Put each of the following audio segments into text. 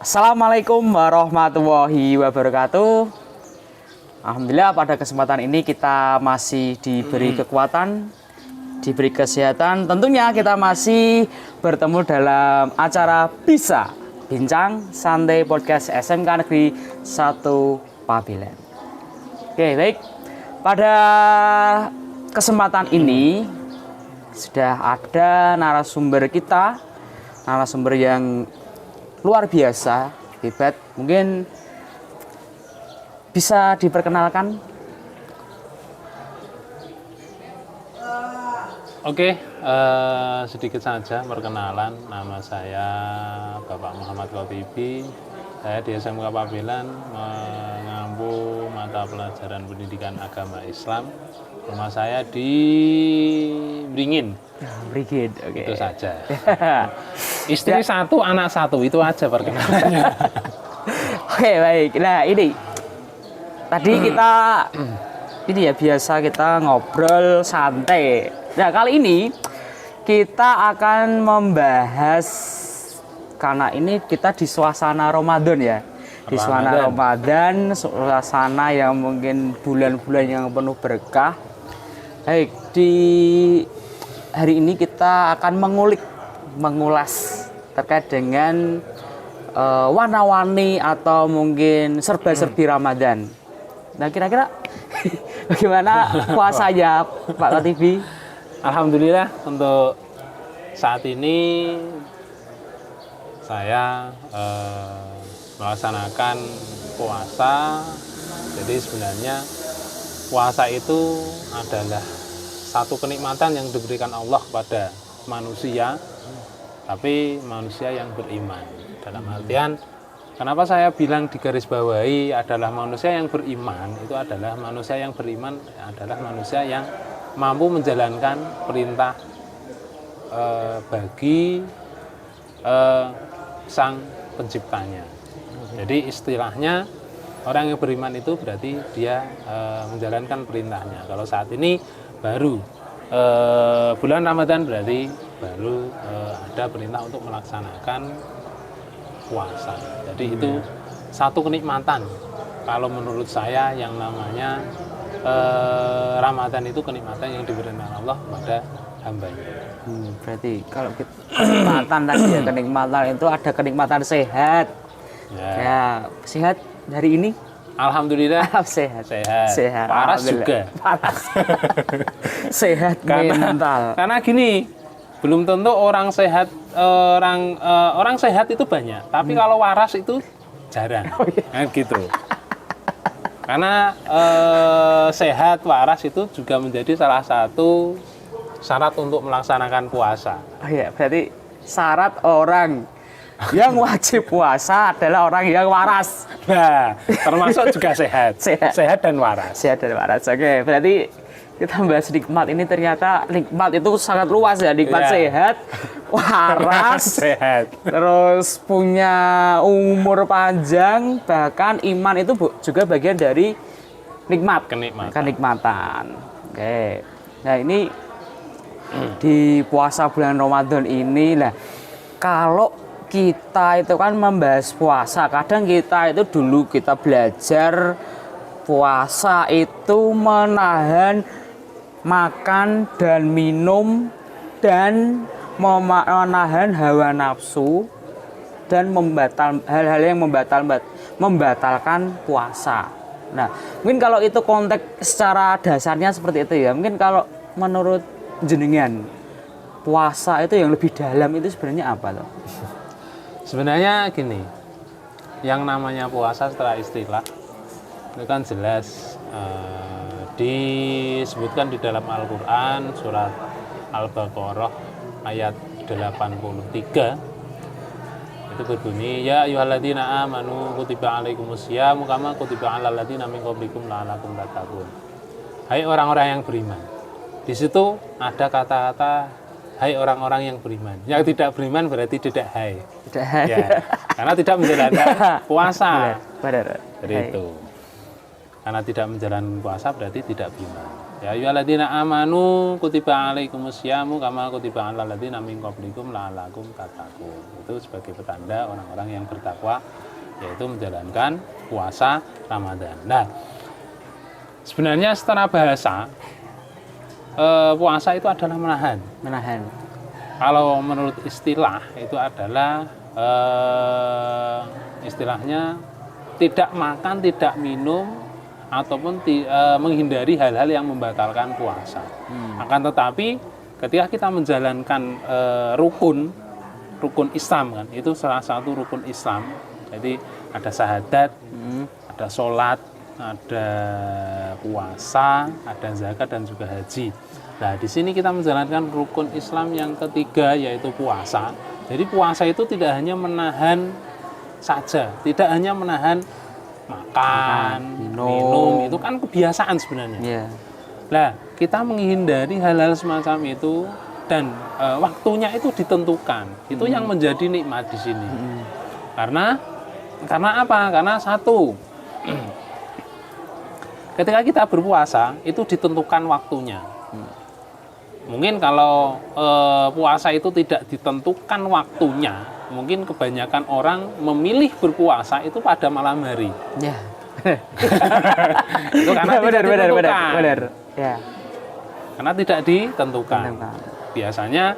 Assalamualaikum warahmatullahi wabarakatuh. Alhamdulillah pada kesempatan ini kita masih diberi kekuatan, diberi kesehatan. Tentunya kita masih bertemu dalam acara Bisa Bincang Santai Podcast SMK Negeri 1 Pabelan. Oke, baik. Pada kesempatan ini sudah ada narasumber kita, narasumber yang luar biasa, hebat. Mungkin bisa diperkenalkan. Oke, sedikit saja perkenalan. Nama saya Bapak Muhammad Khotibi. Saya di SMK Pabelan mengampu mata pelajaran pendidikan agama Islam. Rumah saya di Beringin. Brigade, oke. Itu saja. Istri satu, anak satu, itu aja perkenalannya. Oke, baik. Nah, ini tadi kita ini ya biasa kita ngobrol santai. Nah, kali ini kita akan membahas, karena ini kita di suasana Ramadan ya. Di suasana Ramadan, suasana yang mungkin bulan-bulan yang penuh berkah. Baik, di hari ini kita akan mengulas terkait dengan warna-warni atau mungkin serba-serbi Ramadan. Nah, kira-kira bagaimana puasanya Pak Khotibi? Alhamdulillah untuk saat ini saya melaksanakan puasa. Jadi sebenarnya puasa itu adalah satu kenikmatan yang diberikan Allah kepada manusia, tapi manusia yang beriman. Dalam artian, kenapa saya bilang di garis bawahi adalah manusia yang beriman, itu adalah manusia yang beriman adalah manusia yang mampu menjalankan perintah bagi Sang Penciptanya. Jadi istilahnya orang yang beriman itu berarti dia menjalankan perintahnya. Kalau saat ini baru bulan Ramadan berarti baru ada perintah untuk melaksanakan puasa. Jadi itu satu kenikmatan. Kalau menurut saya yang namanya Ramadan itu kenikmatan yang diberikan Allah kepada hambanya. Berarti kalau kenikmatan tadi ya, kenikmatan itu ada kenikmatan sehat. Ya, sehat hari ini. Alhamdulillah sehat. Sehat. Waras juga. Sehat mental. Karena gini, belum tentu orang sehat orang sehat itu banyak, tapi kalau waras itu jarang. Kan gitu. Karena sehat waras itu juga menjadi salah satu syarat untuk melaksanakan puasa. Oh iya, berarti syarat orang yang wajib puasa adalah orang yang waras. Nah, termasuk juga sehat. Sehat dan waras. Sehat dan waras. Oke, berarti kita bahas nikmat ini, ternyata nikmat itu sangat luas ya. Nikmat sehat, waras, sehat. Terus punya umur panjang, bahkan iman itu juga bagian dari kenikmatan. Oke. Nah, ini di puasa bulan Ramadan ini lah, kalau kita itu kan membahas puasa, kadang kita itu dulu kita belajar puasa itu menahan makan dan minum dan menahan hawa nafsu dan hal-hal yang membatalkan puasa. Nah, mungkin kalau itu konteks secara dasarnya seperti itu ya. Mungkin kalau menurut jenengan, puasa itu yang lebih dalam itu sebenarnya apa loh? Sebenarnya gini, yang namanya puasa setelah istilah itu kan jelas disebutkan di dalam Al-Quran surat Al-Baqarah ayat 83. Itu berbunyi, ya ayyuhalladzina amanu kutiba alaikumusyamu kama kutiba alal ladzina min qablikum la'allakum tattaqun. Hai orang-orang yang beriman. Di situ ada kata-kata hai orang-orang yang beriman. Yang tidak beriman berarti tidak hai. Tidak hai. Ya, karena tidak menjalankan puasa. Benar. Jadi itu. Karena tidak menjalankan puasa berarti tidak beriman. Ya ayyuhalladzina amanu kutiba alaikumusyamu kama kutiba alal ladzina min qablikum la'allakum tattaqun. Itu sebagai petanda orang-orang yang bertakwa, yaitu menjalankan puasa Ramadan. Nah, sebenarnya secara bahasa puasa itu adalah menahan. Menahan. Kalau menurut istilah itu adalah istilahnya tidak makan, tidak minum, ataupun menghindari hal-hal yang membatalkan puasa. Akan tetapi ketika kita menjalankan rukun Islam kan, itu salah satu rukun Islam. Jadi ada syahadat, ada sholat, ada puasa, ada zakat dan juga haji. Nah, di sini kita menjalankan rukun Islam yang ketiga, yaitu puasa. Jadi puasa itu tidak hanya menahan saja, tidak hanya menahan makan, minum, itu kan kebiasaan sebenarnya. Yeah. Nah, kita menghindari hal-hal semacam itu dan waktunya itu ditentukan. Itu yang menjadi nikmat di sini. Karena apa? Karena satu, ketika kita berpuasa itu ditentukan waktunya. Mungkin kalau puasa itu tidak ditentukan waktunya, mungkin kebanyakan orang memilih berpuasa itu pada malam hari. Ya. Itu karena tidak ditentukan. Benar. Ya. Karena tidak ditentukan. Biasanya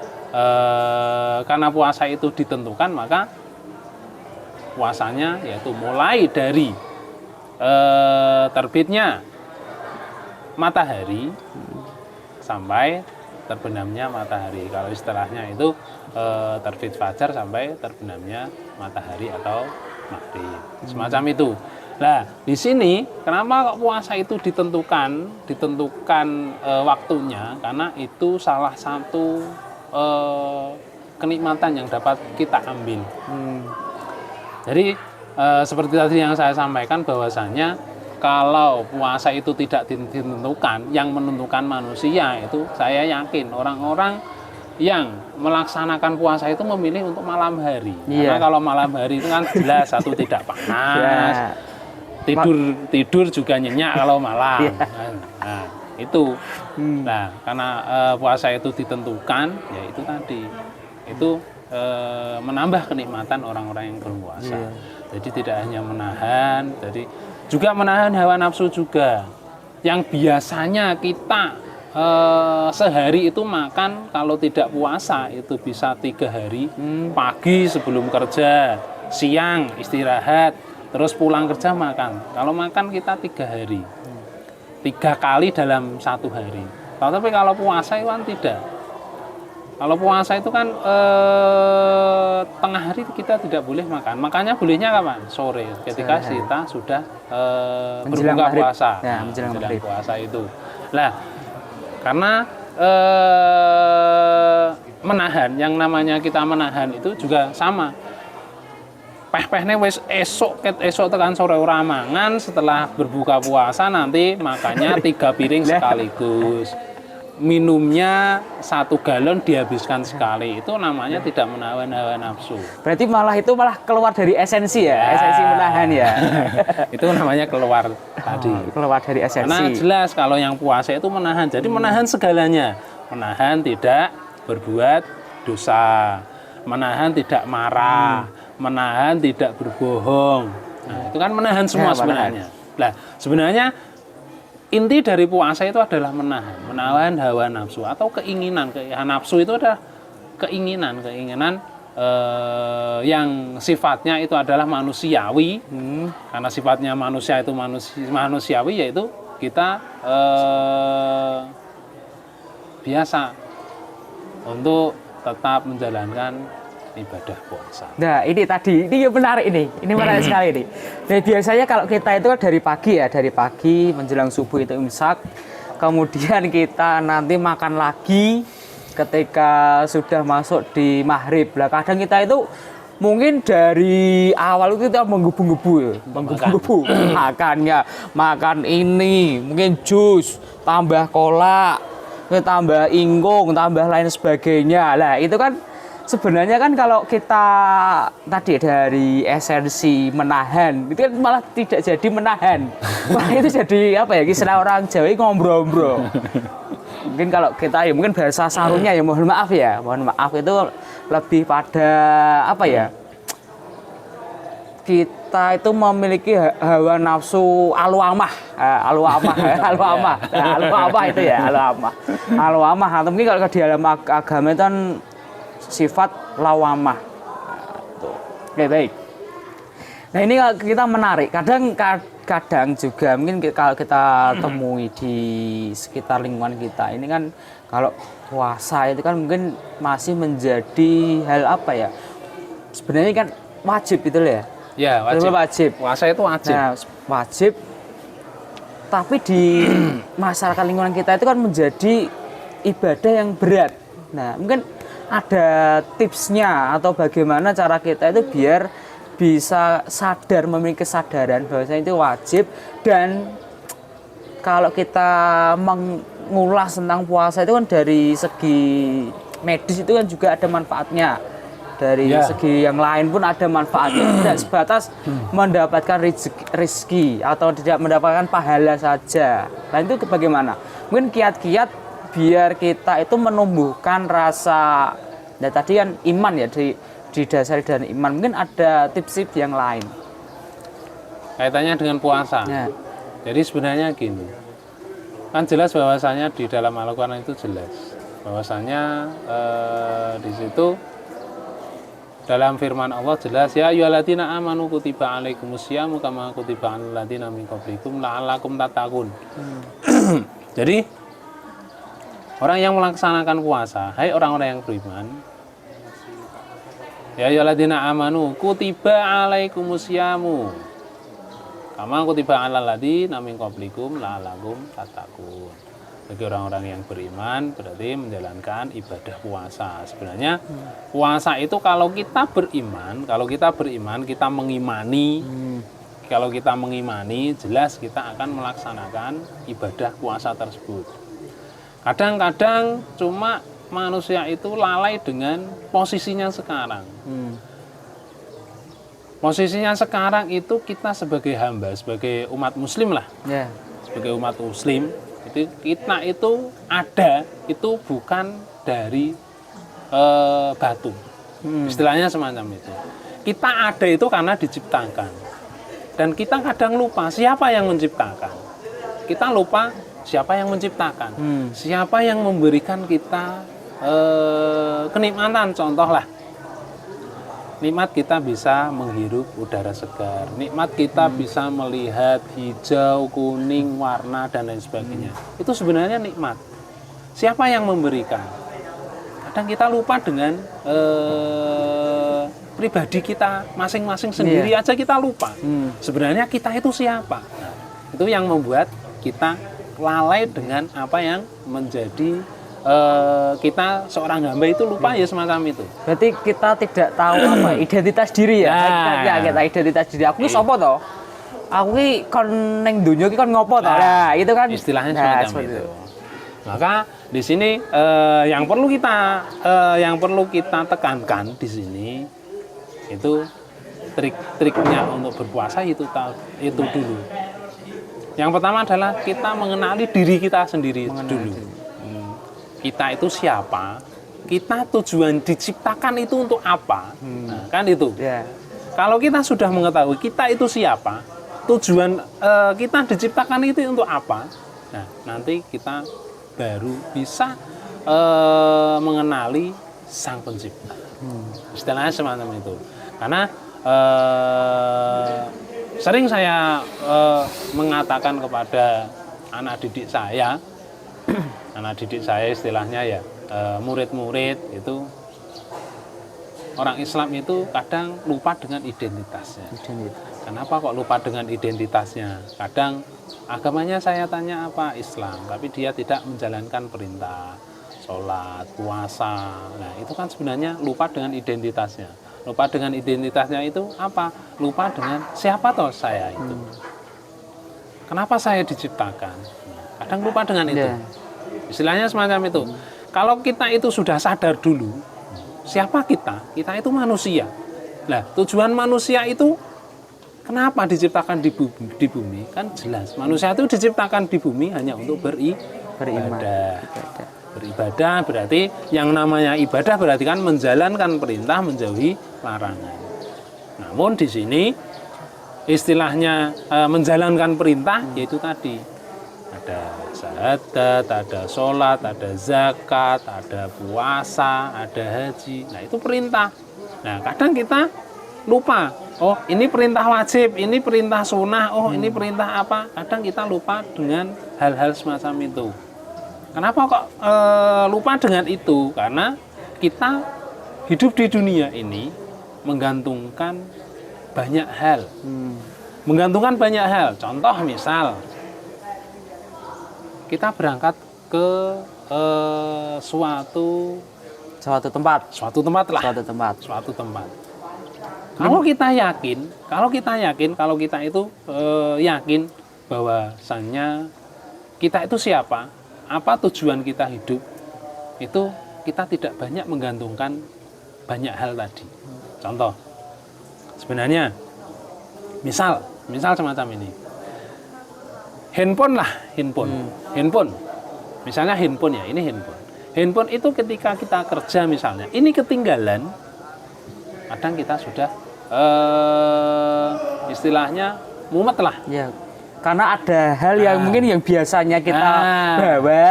karena puasa itu ditentukan, maka puasanya yaitu mulai dari terbitnya matahari sampai terbenamnya matahari. Kalau istilahnya itu terbit fajar sampai terbenamnya matahari atau maghrib. Semacam itu. Nah, di sini kenapa puasa itu ditentukan waktunya? Karena itu salah satu kenikmatan yang dapat kita ambil. Jadi seperti tadi yang saya sampaikan bahwasanya kalau puasa itu tidak ditentukan, yang menentukan manusia itu saya yakin orang-orang yang melaksanakan puasa itu memilih untuk malam hari. Karena kalau malam hari itu kan jelas satu tidak panas, tidur juga nyenyak kalau malam. Nah, itu. Nah, karena puasa itu ditentukan, ya itu tadi. Itu menambah kenikmatan orang-orang yang berpuasa. Jadi tidak hanya menahan, jadi juga menahan hawa nafsu juga. Yang biasanya kita sehari itu makan, kalau tidak puasa itu bisa 3 hari. Pagi sebelum kerja, siang istirahat, terus pulang kerja makan. Kalau makan kita 3 hari, 3 kali dalam 1 hari. Tapi kalau puasa itu kan tidak. Kalau puasa itu kan tengah hari kita tidak boleh makan. Makanya bolehnya kapan? Sore, ketika kita sudah berbuka puasa. Ya, menjelang puasa itu. Nah, karena menahan, yang namanya kita menahan itu juga sama. Peh-pehne wis esok tekan sore ora mangan, setelah berbuka puasa nanti makannya 3 piring sekaligus. Minumnya 1 galon dihabiskan sekali. Itu namanya tidak menahan hawa nafsu. Berarti malah keluar dari esensi ya, esensi menahan ya. Itu namanya keluar tadi. Keluar dari esensi. Karena jelas kalau yang puasa itu menahan. Jadi menahan segalanya. Menahan tidak berbuat dosa. Menahan tidak marah. Menahan tidak berbohong. Nah, itu kan menahan semua sebenarnya. Nah, sebenarnya inti dari puasa itu adalah menahan hawa nafsu atau keinginan. Nafsu itu adalah keinginan yang sifatnya itu adalah manusiawi. Karena sifatnya manusia itu manusiawi, yaitu kita biasa untuk tetap menjalankan ibadah puasa. Nah, ini menarik ini menarik sekali ini. Nah, biasanya kalau kita itu dari pagi menjelang subuh itu imsak, kemudian kita nanti makan lagi ketika sudah masuk di maghrib. Lah kadang kita itu mungkin dari awal itu kita menggebu-gebu makan ini, mungkin jus, tambah kolak, tambah ingkung, tambah lain sebagainya. Lah itu kan sebenarnya kan kalau kita tadi dari esensi menahan, itu kan malah tidak jadi menahan. Malah itu jadi apa ya, istilah orang Jawa ngombro-ombro. Mungkin kalau kita ya mungkin bahasa sarunya ya mohon maaf itu lebih pada apa ya? Kita itu memiliki hawa nafsu aluamah itu ya, aluamah atau mungkin kalau di dalam agama itu kan sifat lawamah. Oke, baik. Nah, ini kita menarik. Kadang juga mungkin kalau kita temui di sekitar lingkungan kita ini kan kalau puasa itu kan mungkin masih menjadi hal apa ya? Sebenarnya kan wajib gitu loh ya. Ya, wajib. Puasa itu wajib. Nah, wajib. Tapi di masyarakat lingkungan kita itu kan menjadi ibadah yang berat. Nah, mungkin ada tipsnya atau bagaimana cara kita itu biar bisa sadar, memiliki kesadaran bahwasanya itu wajib. Dan kalau kita mengulas tentang puasa itu kan dari segi medis itu kan juga ada manfaatnya. Dari segi yang lain pun ada manfaatnya. Tidak sebatas mendapatkan rezeki atau tidak mendapatkan pahala saja. Nah, itu bagaimana? Mungkin kiat-kiat biar kita itu menumbuhkan rasa, ya tadi kan iman ya, didasari dari iman. Mungkin ada tips-tips yang lain kaitannya dengan puasa. Ya. Jadi sebenarnya gini, kan jelas bahwasanya di dalam Al-Quran itu jelas bahwasanya di situ dalam firman Allah jelas, ya ayyuhalladzina amanu kutiba alaikumusyamu kama kutiba alal ladzina min qablikum la'allakum tattaqun. Jadi orang yang melaksanakan puasa, hai orang-orang yang beriman, ya ayyuhalladzina amanu kutiba alaikumusyamu kama kutiba alal ladzina min qablikum la'allakum tattaqun. Bagi orang-orang yang beriman berarti menjalankan ibadah puasa. Sebenarnya puasa itu kalau kita beriman kita mengimani, kalau kita mengimani jelas kita akan melaksanakan ibadah puasa tersebut. Kadang-kadang cuma manusia itu lalai dengan posisinya sekarang. Posisinya sekarang itu kita sebagai hamba, sebagai umat muslim lah. Sebagai umat muslim itu kita itu ada itu bukan dari batu, istilahnya semacam itu. Kita ada itu karena diciptakan, dan kita kadang lupa siapa yang menciptakan. Kita lupa siapa yang menciptakan, siapa yang memberikan kita kenikmatan. Contoh lah, nikmat kita bisa menghirup udara segar, nikmat kita bisa melihat hijau, kuning, warna, dan lain sebagainya. Itu sebenarnya nikmat. Siapa yang memberikan? Kadang kita lupa dengan pribadi kita masing-masing sendiri aja kita lupa. Sebenarnya kita itu siapa? Nah, itu yang membuat kita lalai dengan apa yang menjadi kita seorang hamba itu lupa ya semacam itu. Berarti kita tidak tahu apa identitas diri ya. Kita identitas diri. Aku ini sapa toh? Aku ini kon ning donya iki kon ngopo toh? Nah, itu kan istilahnya semacam itu. Maka di sini yang perlu kita tekankan di sini itu trik-triknya untuk berpuasa itu dulu. Yang pertama adalah kita mengenali diri kita sendiri dulu. Kita itu siapa, kita tujuan diciptakan itu untuk apa, nah, kan itu. Kalau kita sudah mengetahui kita itu siapa, tujuan kita diciptakan itu untuk apa, nah nanti kita baru bisa mengenali Sang Pencipta. Istilahnya semacam itu. Karena sering saya mengatakan kepada anak didik saya istilahnya ya, murid-murid itu, orang Islam itu kadang lupa dengan identitasnya. Kenapa kok lupa dengan identitasnya? Kadang agamanya saya tanya apa, Islam, tapi dia tidak menjalankan perintah, sholat, puasa. Nah itu kan sebenarnya lupa dengan identitasnya. Lupa dengan identitasnya itu apa? Lupa dengan siapa toh saya itu. Kenapa saya diciptakan? Kadang lupa dengan itu. Istilahnya semacam itu. Kalau kita itu sudah sadar dulu, siapa kita? Kita itu manusia. Nah, tujuan manusia itu kenapa diciptakan di bumi? Kan jelas. Manusia itu diciptakan di bumi hanya untuk beribadah. Beribadah berarti yang namanya ibadah berarti kan menjalankan perintah, menjauhi larangan. Namun di sini istilahnya menjalankan perintah yaitu tadi ada syahadat, ada sholat, ada zakat, ada puasa, ada haji. Nah itu perintah. Nah kadang kita lupa. Oh ini perintah wajib, ini perintah sunnah, oh ini perintah apa. Kadang kita lupa dengan hal-hal semacam itu. Kenapa kok lupa dengan itu? Karena kita hidup di dunia ini menggantungkan banyak hal. Menggantungkan banyak hal. Contoh misal, kita berangkat ke suatu tempat lah. Suatu tempat. Kalau kita yakin, kalau kita itu yakin bahwasannya kita itu siapa, apa tujuan kita hidup, itu kita tidak banyak menggantungkan banyak hal tadi. Contoh, sebenarnya misal semacam ini, handphone. Misalnya handphone ya, ini handphone itu ketika kita kerja misalnya, ini ketinggalan, kadang kita sudah istilahnya mumet lah. Ya, karena ada hal yang mungkin yang biasanya kita bawa,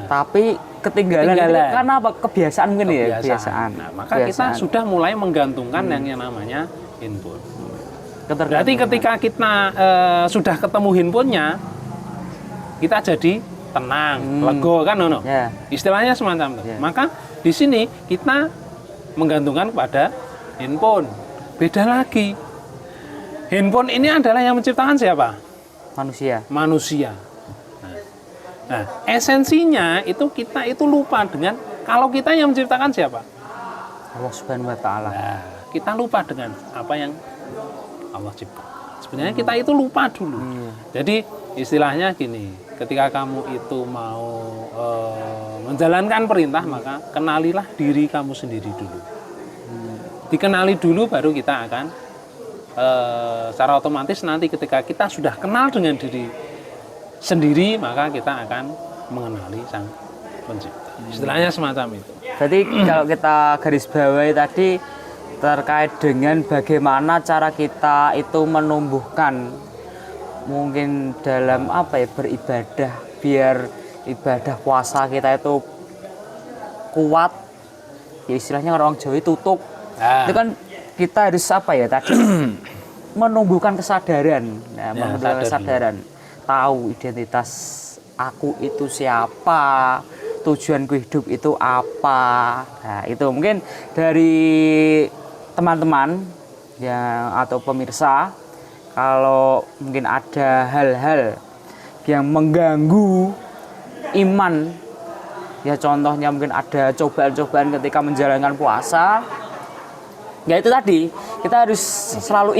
tapi ketinggalan. Karena apa? Kebiasaan mungkin ya, kebiasaan. Nah, maka kita sudah mulai menggantungkan yang namanya handphone. Berarti ketika kita sudah ketemu handphonenya, kita jadi tenang, lego kan, Nono? Ya. Istilahnya semacam itu. Ya. Maka di sini kita menggantungkan kepada handphone. Beda lagi. Handphone ini adalah yang menciptakan siapa? Manusia. Nah, esensinya itu kita itu lupa dengan kalau kita yang menciptakan siapa? Allah Subhanahu wa taala. Nah, kita lupa dengan apa yang Allah cipta. Sebenarnya kita itu lupa dulu. Jadi istilahnya gini, ketika kamu itu mau menjalankan perintah, maka kenalilah diri kamu sendiri dulu. Dikenali dulu baru kita akan secara otomatis nanti ketika kita sudah kenal dengan diri sendiri, maka kita akan mengenali Sang Pencipta. Istilahnya semacam itu. Jadi kalau kita garis bawahi tadi terkait dengan bagaimana cara kita itu menumbuhkan mungkin dalam beribadah, biar ibadah puasa kita itu kuat. Ya istilahnya orang Jawa tutuk. Itu kan kita harus tadi menumbuhkan kesadaran. Nah, menumbuhkan kesadaran. Tahu identitas aku itu siapa, tujuanku hidup itu apa. Nah, itu mungkin dari teman-teman yang atau pemirsa, kalau mungkin ada hal-hal yang mengganggu iman, ya contohnya mungkin ada cobaan-cobaan ketika menjalankan puasa, ya itu tadi kita harus selalu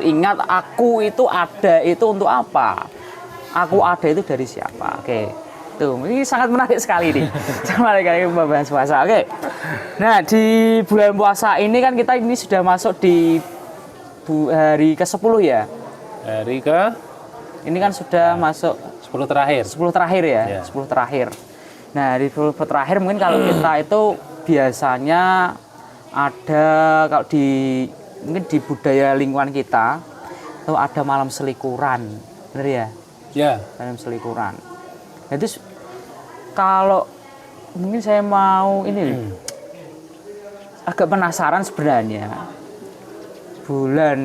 ingat aku itu ada itu untuk apa, aku ada itu dari siapa. Oke, tuh ini sangat menarik sekali nih. Sama kali membahas puasa. Oke, nah di bulan puasa ini kan kita ini sudah masuk di hari ke-10 ya. Hari ke ini kan sudah masuk 10 terakhir. 10 terakhir ya, 10 terakhir. Nah di 10 terakhir mungkin kalau kita itu biasanya ada, kalau mungkin di budaya lingkungan kita itu ada malam selikuran, benar ya? Ya. Malam selikuran. Jadi kalau mungkin saya mau ini agak penasaran sebenarnya, bulan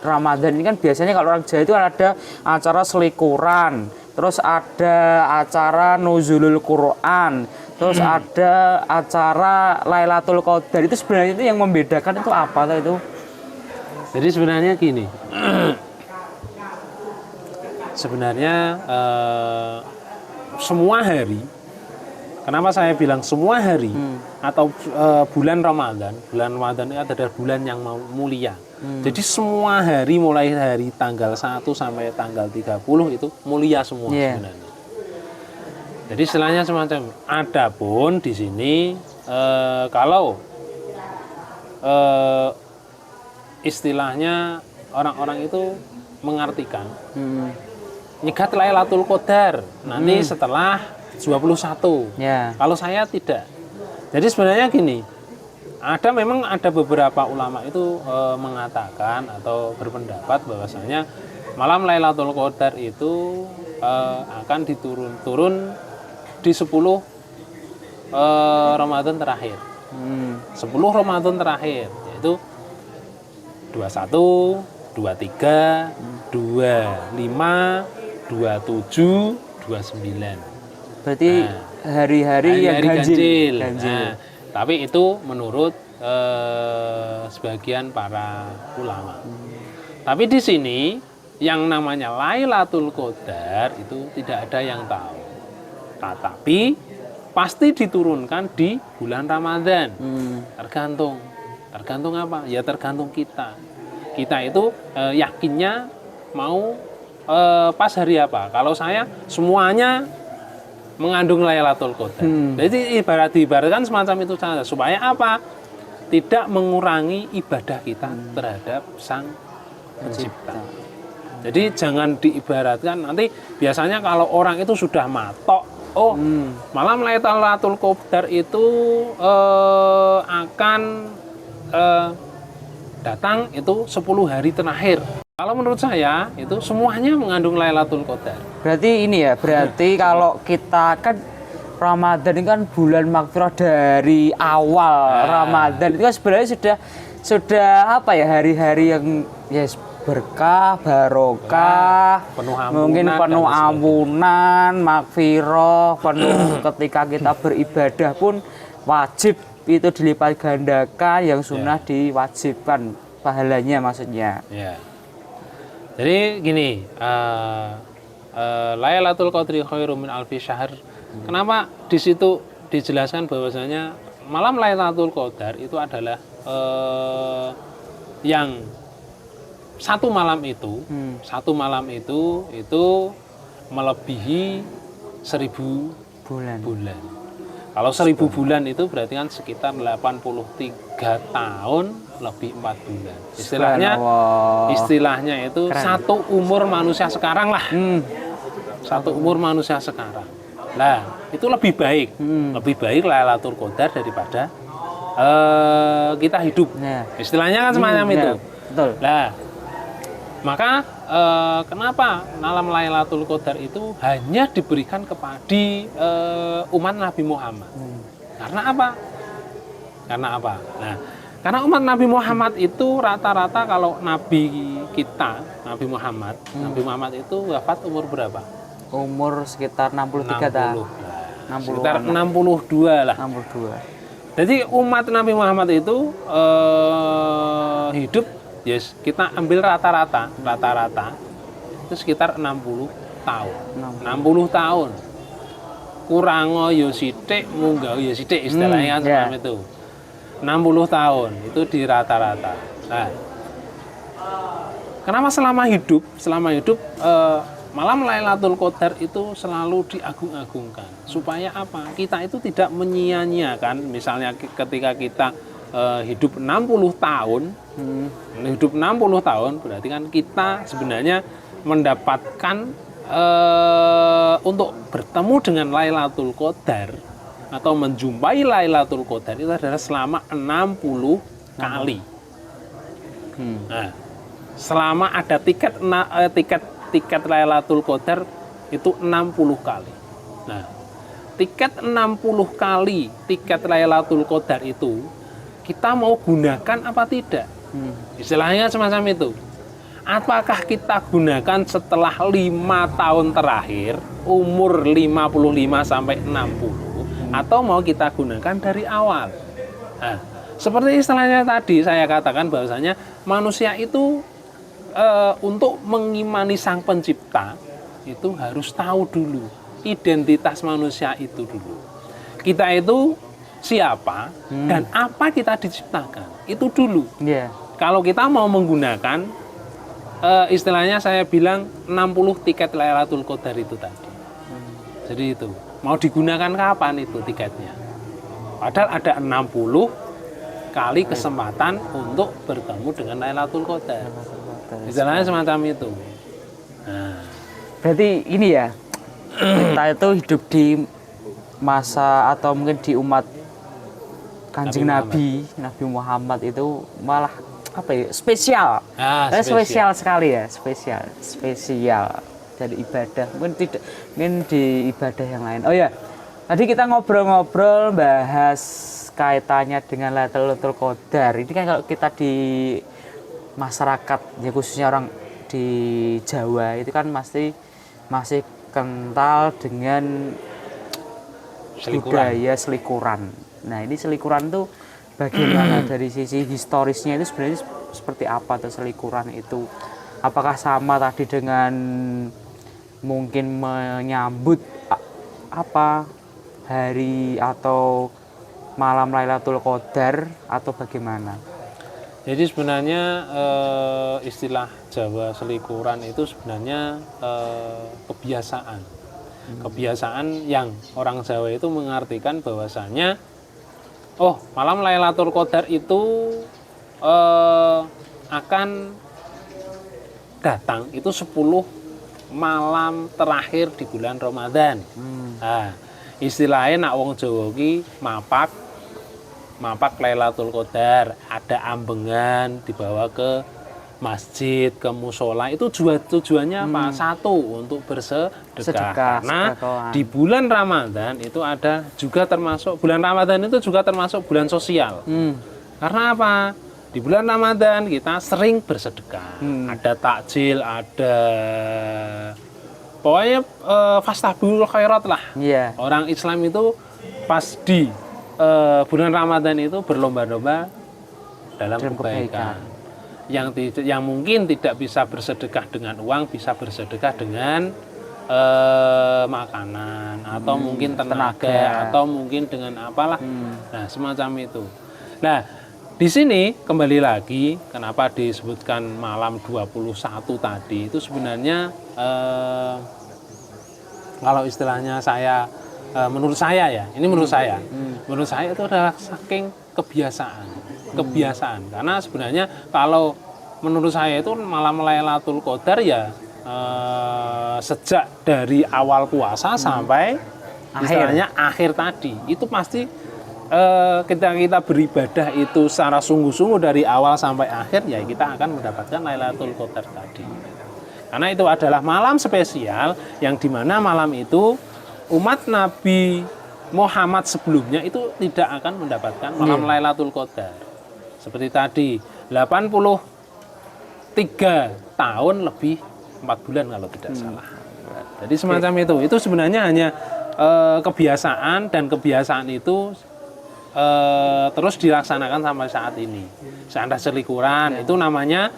Ramadan ini kan biasanya kalau orang Jawa itu ada acara selikuran, terus ada acara nuzulul Quran, terus ada acara Lailatul Qadar. Itu sebenarnya itu yang membedakan itu apa itu? Jadi sebenarnya gini, sebenarnya semua hari, kenapa saya bilang semua hari atau bulan Ramadan ini adalah bulan yang mulia. Jadi semua hari mulai hari tanggal 1 sampai tanggal 30 itu mulia semua sebenarnya. Jadi istilahnya semacam. Adapun di sini kalau istilahnya orang-orang itu mengartikan nyegat Lailatul Qadar nanti setelah 21. Ya. Kalau saya tidak. Jadi sebenarnya gini, memang ada beberapa ulama itu mengatakan atau berpendapat bahwasanya malam Lailatul Qadar itu akan diturun di 10 Ramadan terakhir. 10 Ramadan terakhir, yaitu 21, 23, 25, 27, 29. Berarti hari-hari yang ganjil. Nah, tapi itu menurut sebagian para ulama. Tapi di sini yang namanya Lailatul Qadar itu tidak ada yang tahu. Tetapi pasti diturunkan di bulan Ramadan. Tergantung apa? Ya tergantung kita. Kita itu yakinnya mau pas hari apa? Kalau saya semuanya mengandung Lailatul Qadar. Jadi diibaratkan semacam itu saja. Supaya apa? Tidak mengurangi ibadah kita terhadap Sang Pencipta. Jadi jangan diibaratkan nanti biasanya kalau orang itu sudah matok, malam Lailatul Qadar itu akan datang itu 10 hari terakhir. Kalau menurut saya itu semuanya mengandung Lailatul Qadar. Berarti ini ya, kalau kita kan Ramadan ini kan bulan maghfirah dari awal Ramadan itu kan sebenarnya sudah apa ya, hari-hari yang berkah, barokah, mungkin penuh ampunan, maghfirah, penuh ketika kita beribadah pun wajib itu dilipat gandakan, yang sunnah diwajibkan pahalanya maksudnya. Ya. Jadi gini, Lailatul Qadri khairum min alfi syahr. Kenapa di situ dijelaskan bahwasanya malam Lailatul Qadar itu adalah yang satu malam itu melebihi 1000 bulan. Kalau 1000 bulan itu berarti kan sekitar 83 tahun lebih 4 bulan. Istilahnya itu keren. Satu umur manusia sekarang lah. Satu umur manusia sekarang. Nah, itu lebih baik. Lebih baik Lailatul Qadar daripada kita hidup. Istilahnya kan semacam itu. Betul. Nah, maka kenapa malam Lailatul Qadar itu hanya diberikan kepada umat Nabi Muhammad? Karena apa? Nah, karena umat Nabi Muhammad itu rata-rata kalau Nabi kita, Nabi Muhammad itu wafat umur berapa? Umur sekitar 63 tahun. 60. Sekitar 62 lah. 62. Jadi umat Nabi Muhammad itu hidup, kita ambil rata-rata itu sekitar 60 tahun. 60 tahun. Kurang yo sithik, munggah yo sithik istilahnya semacam itu. 60 tahun itu di rata-rata. Nah, kenapa selama hidup malam Lailatul Qadar itu selalu diagung-agungkan? Supaya apa? Kita itu tidak menyia-nyiakan. Misalnya ketika kita hidup 60 tahun, hidup 60 tahun berarti kan kita sebenarnya mendapatkan untuk bertemu dengan Lailatul Qadar atau menjumpai Lailatul Qadar itu adalah selama 60 kali. Nah, selama ada tiket Lailatul Qadar itu 60 kali. Nah, tiket 60 kali tiket Lailatul Qadar itu kita mau gunakan apa tidak? Istilahnya semacam itu. Apakah kita gunakan setelah 5 tahun terakhir, umur 55 sampai 60, atau mau kita gunakan dari awal? Nah, seperti istilahnya tadi saya katakan bahwasanya manusia itu untuk mengimani Sang Pencipta itu harus tahu dulu identitas manusia itu dulu. Kita itu siapa dan apa kita diciptakan itu dulu. Kalau kita mau menggunakan istilahnya saya bilang 60 tiket Lailatul Qadar itu tadi. Jadi itu mau digunakan kapan itu tiketnya? Padahal ada 60 kali kesempatan untuk bertemu dengan Lailatul Qadar. Misalnya semacam itu. Nah, Berarti ini ya, kita itu hidup di masa atau mungkin di umat Kanjeng Nabi Muhammad itu malah apa ya, spesial. Spesial sekali ya, spesial dari ibadah. Mungkin di ibadah yang lain. Oh ya, tadi kita ngobrol-ngobrol bahas kaitannya dengan Lailatul Qadar. Ini kan kalau kita di masyarakat, ya khususnya orang di Jawa itu kan masih kental dengan budaya selikuran. Nah, ini selikuran tuh bagaimana dari sisi historisnya itu sebenarnya seperti apa tuh selikuran itu? Apakah sama tadi dengan mungkin menyambut apa hari atau malam Lailatul Qadar atau bagaimana? jadi sebenarnya istilah Jawa selikuran itu sebenarnya kebiasaan. Kebiasaan yang orang Jawa itu mengartikan bahwasanya malam Lailatul Qadar itu akan datang itu 10 malam terakhir di bulan Ramadan. Nah, istilahnya nak wong Jawa ki mapak Lailatul Qadar, ada ambengan dibawa ke masjid, ke musola, itu tujuannya apa? Satu, untuk bersedekah. Karena di bulan Ramadan itu ada juga termasuk, bulan Ramadan itu juga termasuk bulan sosial. Karena apa? Di bulan Ramadan kita sering bersedekah. Ada takjil, ada pokoknya fastabul khairat lah. Yeah. Orang Islam itu pas di bulan Ramadan itu berlomba-lomba dalam kebaikan. Yang mungkin tidak bisa bersedekah dengan uang, bisa bersedekah dengan makanan atau mungkin tenaga atau mungkin dengan apalah. Nah, semacam itu. Nah, di sini kembali lagi kenapa disebutkan malam 21 tadi itu sebenarnya kalau istilahnya menurut saya ya, ini menurut saya. Menurut saya itu adalah saking kebiasaan. Karena sebenarnya kalau menurut saya itu malam Lailatul Qadar ya sejak dari awal puasa sampai istilahnya akhir tadi itu pasti ketika kita beribadah itu secara sungguh-sungguh dari awal sampai akhir ya kita akan mendapatkan Lailatul Qadar tadi. Karena itu adalah malam spesial yang dimana malam itu umat Nabi Muhammad sebelumnya itu tidak akan mendapatkan malam Lailatul Qadar. Seperti tadi 83 tahun lebih 4 bulan kalau tidak salah. Jadi semacam itu sebenarnya hanya kebiasaan, dan kebiasaan itu terus dilaksanakan sampai saat ini. Seandainya selikuran itu namanya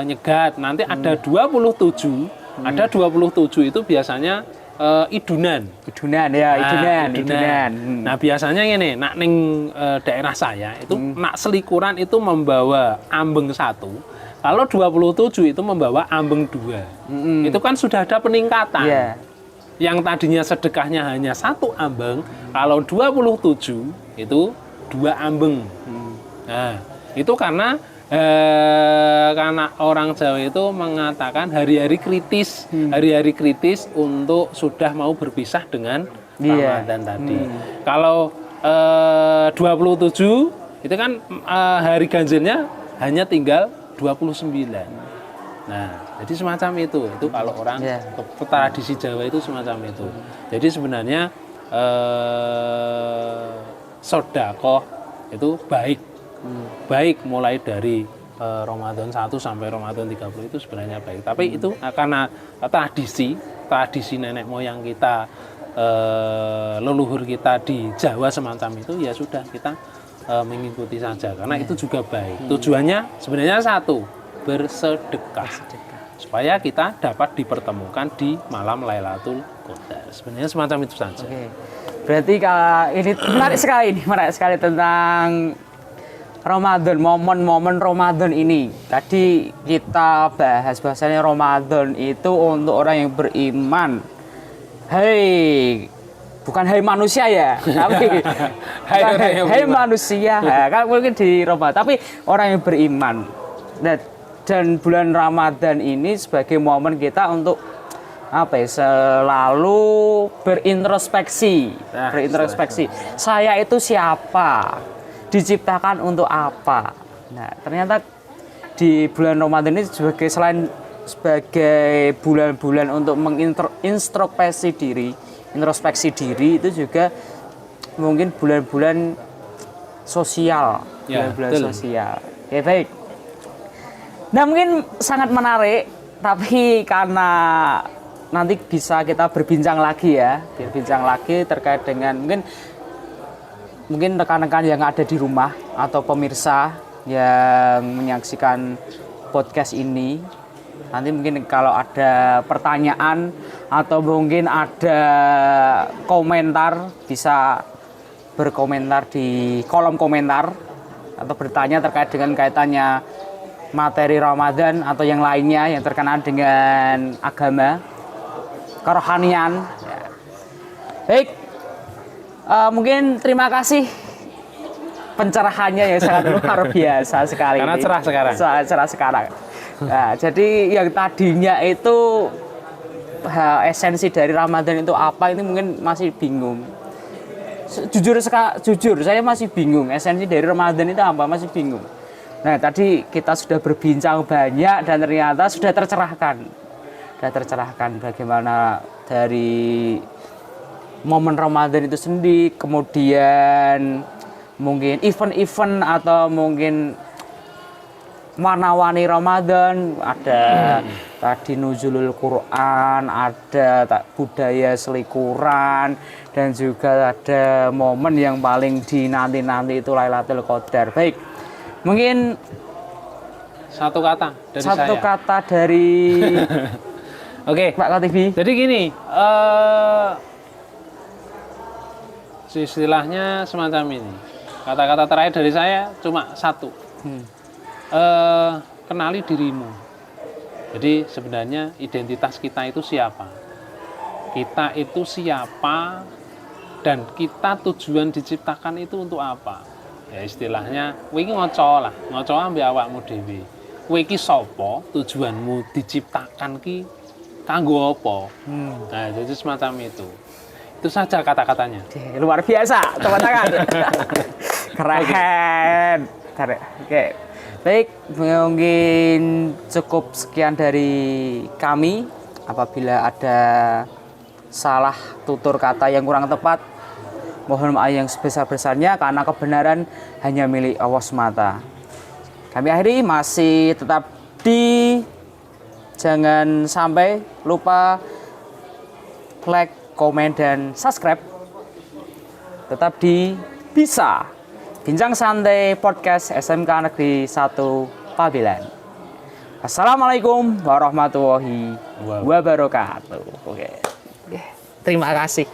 nyegat. Nanti ada 27, ada 27 itu biasanya idunan. Nah, biasanya ini nak ning daerah saya itu nak selikuran itu membawa ambeng 1. Kalau 27 itu membawa ambeng 2. Itu kan sudah ada peningkatan. Yang tadinya sedekahnya hanya 1 ambeng, kalau 27 itu 2 ambeng. Nah, itu karena orang Jawa itu mengatakan hari-hari kritis untuk sudah mau berpisah dengan Ramadan tadi. Kalau 27 itu kan hari ganjilnya hanya tinggal 29. Nah, jadi semacam itu kalau orang tradisi Jawa itu semacam itu. Jadi sebenarnya sedekah itu baik mulai dari Ramadan 1 sampai Ramadan 30 itu sebenarnya baik. Tapi itu karena tradisi nenek moyang kita, leluhur kita di Jawa semacam itu, ya sudah kita mengikuti saja karena itu juga baik. Tujuannya sebenarnya satu, bersedekah. Supaya kita dapat dipertemukan di malam Lailatul Qadar. Sebenarnya semacam itu saja. Berarti ini menarik sekali tentang Ramadan, momen-momen Ramadan ini. Tadi kita bahas bahasanya Ramadan itu untuk orang yang beriman. Hei, bukan hai manusia ya, tapi hai manusia. Ya, kan mungkin di Ramadan, tapi orang yang beriman. Dan bulan Ramadan ini sebagai momen kita untuk apa ya, selalu berintrospeksi. Saya itu siapa? Diciptakan untuk apa? Nah, ternyata di bulan Ramadan ini selain sebagai bulan-bulan untuk mengintrospeksi diri, itu juga mungkin bulan-bulan sosial, bulan-bulan sosial. Oke, baik. Nah, mungkin sangat menarik, tapi karena nanti bisa kita berbincang lagi terkait dengan mungkin rekan-rekan yang ada di rumah atau pemirsa yang menyaksikan podcast ini. Nanti mungkin kalau ada pertanyaan atau mungkin ada komentar, bisa berkomentar di kolom komentar atau bertanya terkait dengan kaitannya materi Ramadan atau yang lainnya yang terkait dengan agama, kerohanian. Baik, mungkin terima kasih pencerahannya yang sangat luar biasa sekali. Karena cerah sekarang. Cerah sekarang. Nah, jadi yang tadinya itu esensi dari Ramadan itu apa, ini mungkin masih bingung. Jujur saya masih bingung esensi dari Ramadan itu apa, masih bingung. Nah, tadi kita sudah berbincang banyak dan ternyata sudah tercerahkan bagaimana dari momen Ramadan itu sendiri, kemudian mungkin event-event atau mungkin warna-warni Ramadan, ada tadi nuzulul Quran, ada budaya selikuran, dan juga ada momen yang paling dinanti-nanti itu Lailatul Qadar. Baik, mungkin satu kata dari Oke, Pak Katibi. Jadi gini, istilahnya semacam ini. Kata-kata terakhir dari saya cuma satu. Kenali dirimu. Jadi sebenarnya identitas kita itu siapa? Kita itu siapa dan kita tujuan diciptakan itu untuk apa? Ya istilahnya, kowe iki ngoco ambek awakmu dhewe. Kowe iki sapa? Tujuanmu diciptakan ki kanggo apa? Nah, jadi semacam itu. Itu saja kata-katanya. Luar biasa, tepuk tangan. Keren. Oke. Baik, mungkin cukup sekian dari kami. Apabila ada salah tutur kata yang kurang tepat, mohon maaf yang sebesar-besarnya, karena kebenaran hanya milik Allah semata. Kami akhiri, masih tetap di jangan sampai lupa like, komen, dan subscribe. Tetap di Bisa Bincang Santai Podcast SMK Negeri 1 Pabelan. Assalamualaikum warahmatullahi wabarakatuh. Oke. Terima kasih.